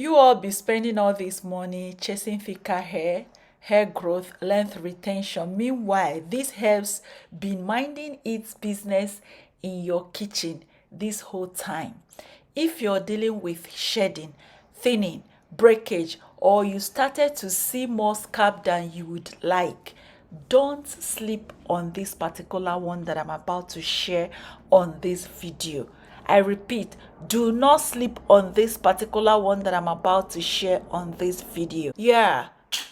You all be spending all this money chasing thicker hair growth, length retention. Meanwhile, these herbs been minding its business in your kitchen this whole time. If you're dealing with shedding, thinning, breakage, or you started to see more scalp than you would like, don't sleep on this particular one that I'm about to share on this video. I repeat, do not sleep on this particular one that I'm about to share on this video. Yeah,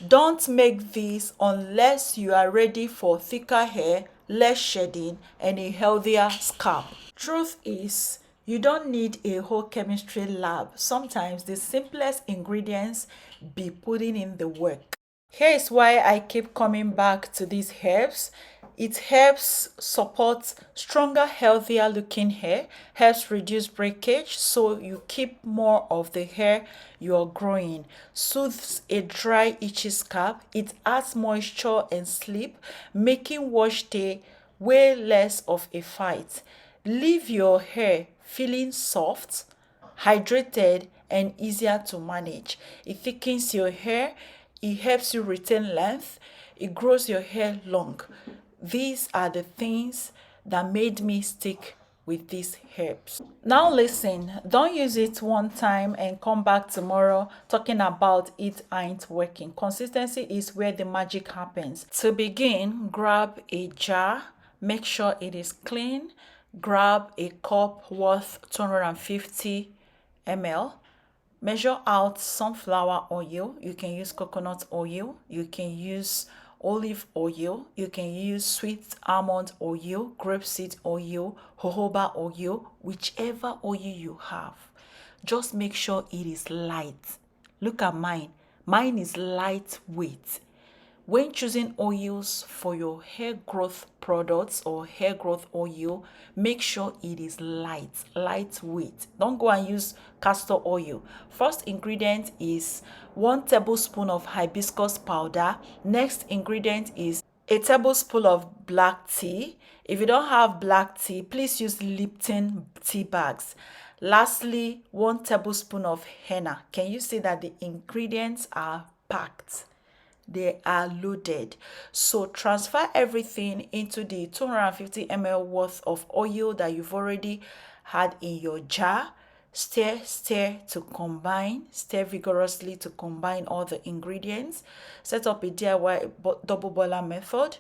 don't make this unless you are ready for thicker hair, less shedding, and a healthier scalp. Truth is, you don't need a whole chemistry lab. Sometimes the simplest ingredients be putting in the work. Here's why I keep coming back to these herbs. It helps support stronger, healthier looking hair, helps reduce breakage so you keep more of the hair you're growing, soothes a dry, itchy scalp, it adds moisture and sleep, making wash day way less of a fight. Leave your hair feeling soft, hydrated, and easier to manage. It thickens your hair, it helps you retain length, it grows your hair long. These are the things that made me stick with these herbs. Now listen, don't use it one time and come back tomorrow talking about it ain't working. Consistency is where the magic happens. To begin, grab a jar, make sure it is clean. Grab a cup worth 250 ml. Measure out sunflower oil. You can use coconut oil. You can use olive oil. You can use sweet almond oil, grapeseed oil, jojoba oil, whichever oil you have. Just make sure it is light. Look at mine. Mine is lightweight. When choosing oils for your hair growth products or hair growth oil, make sure it is lightweight. Don't go and use castor oil. First ingredient is 1 tablespoon of hibiscus powder. Next ingredient is a tablespoon of black tea. If you don't have black tea, please use Lipton tea bags. Lastly, 1 tablespoon of henna. Can you see that the ingredients are packed? They are loaded. So transfer everything into the 250 ml worth of oil that you've already had in your jar. Stir to combine. Stir vigorously to combine all the ingredients. Set up a DIY double boiler method.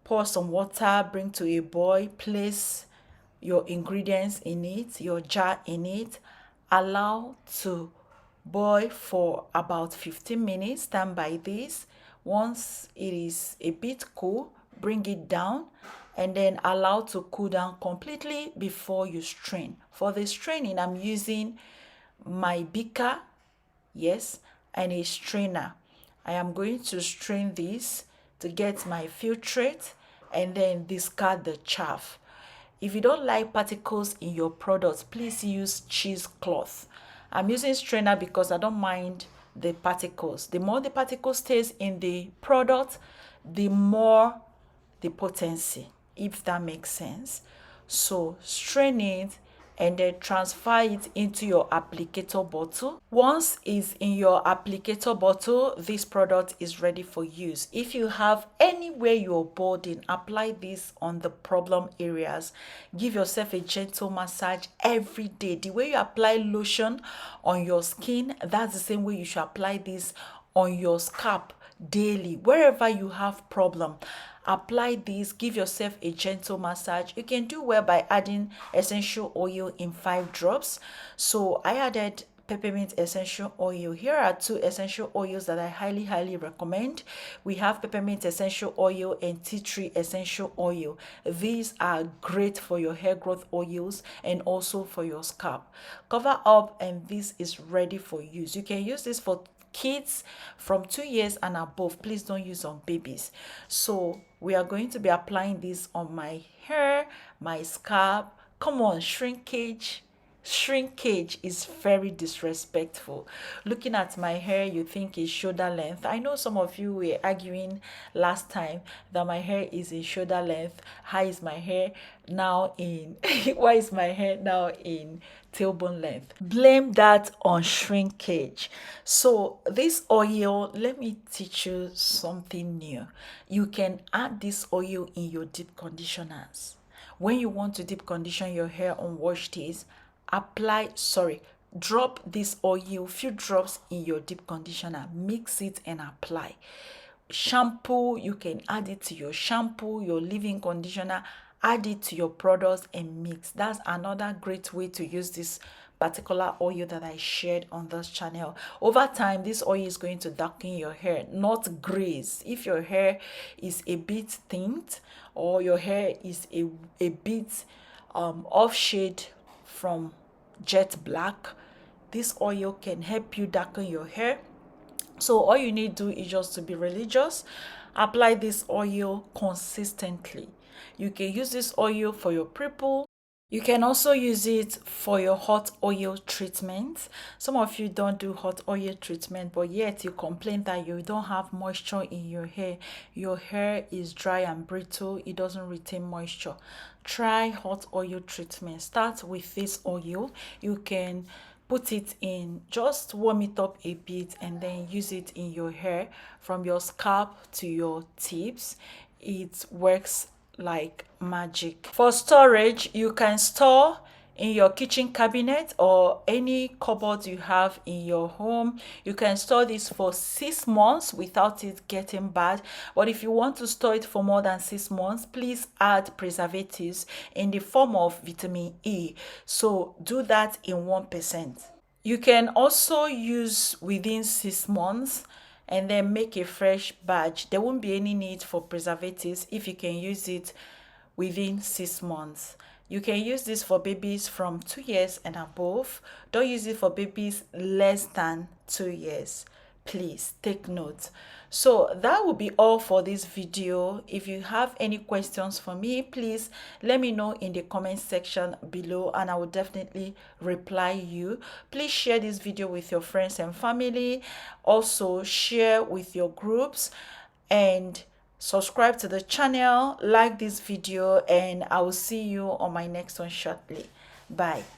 Pour some water, bring to a boil, place your ingredients in it, your jar in it. Allow to boil for about 15 minutes. Stand by this. Once it is a bit cool, bring it down and then allow to cool down completely before you strain. For the straining, I'm using my beaker, yes, and a strainer. I am going to strain this to get my filtrate and then discard the chaff. If you don't like particles in your products, please use cheesecloth. I'm using strainer because I don't mind the particles. The more the particle stays in the product, the more the potency, if that makes sense. So strain it and then transfer it into your applicator bottle. Once it's in your applicator bottle, this product is ready for use. If you have anywhere you're balding, apply this on the problem areas. Give yourself a gentle massage every day. The way you apply lotion on your skin, that's the same way you should apply this on your scalp daily. Wherever you have problem, apply this, give yourself a gentle massage. You can do well by adding essential oil in 5 drops. So I added peppermint essential oil. Here are 2 essential oils that I highly recommend. We have peppermint essential oil and tea tree essential oil. These are great for your hair growth oils and also for your scalp. Cover up and this is ready for use. You can use this for kids from 2 years and above. Please don't use on babies. So we are going to be applying this on my hair, my scalp. Come on, shrinkage, Shrinkage is very disrespectful. Looking at my hair, you think it's shoulder length. I know some of you were arguing last time that my hair is in shoulder length. How is my hair now in why is my hair now in tailbone length? Blame that on shrinkage. So this oil, let me teach you something new. You can add this oil in your deep conditioners. When you want to deep condition your hair on wash days, drop this oil, few drops in your deep conditioner, mix it and apply. Shampoo, you can add it to your shampoo, your leave-in conditioner, add it to your products and mix. That's another great way to use this particular oil that I shared on this channel. Over time, this oil is going to darken your hair, not graze. If your hair is a bit thinned or your hair is a bit off shade from jet black, this oil can help you darken your hair. So all you need to do is just to be religious. Apply this oil consistently. You can use this oil for your pimple. You can also use it for your hot oil treatment. Some of you don't do hot oil treatment, but yet you complain that you don't have moisture in your hair. Your hair is dry and brittle. It doesn't retain moisture. Try hot oil treatment. Start with this oil. You can put it in, just warm it up a bit and then use it in your hair from your scalp to your tips. It works like magic. For storage, you can store in your kitchen cabinet or any cupboard you have in your home. You can store this for 6 months without it getting bad. But if you want to store it for more than 6 months, please add preservatives in the form of vitamin E. So do that in 1%. You can also use within 6 months and then make a fresh batch. There won't be any need for preservatives if you can use it within 6 months. You can use this for babies from 2 years and above. Don't use it for babies less than 2 years. Please take note. So that will be all for this video. If you have any questions for me, please let me know in the comment section below and I will definitely reply you. Please share this video with your friends and family. Also share with your groups and subscribe to the channel, like this video, and I will see you on my next one shortly. Bye.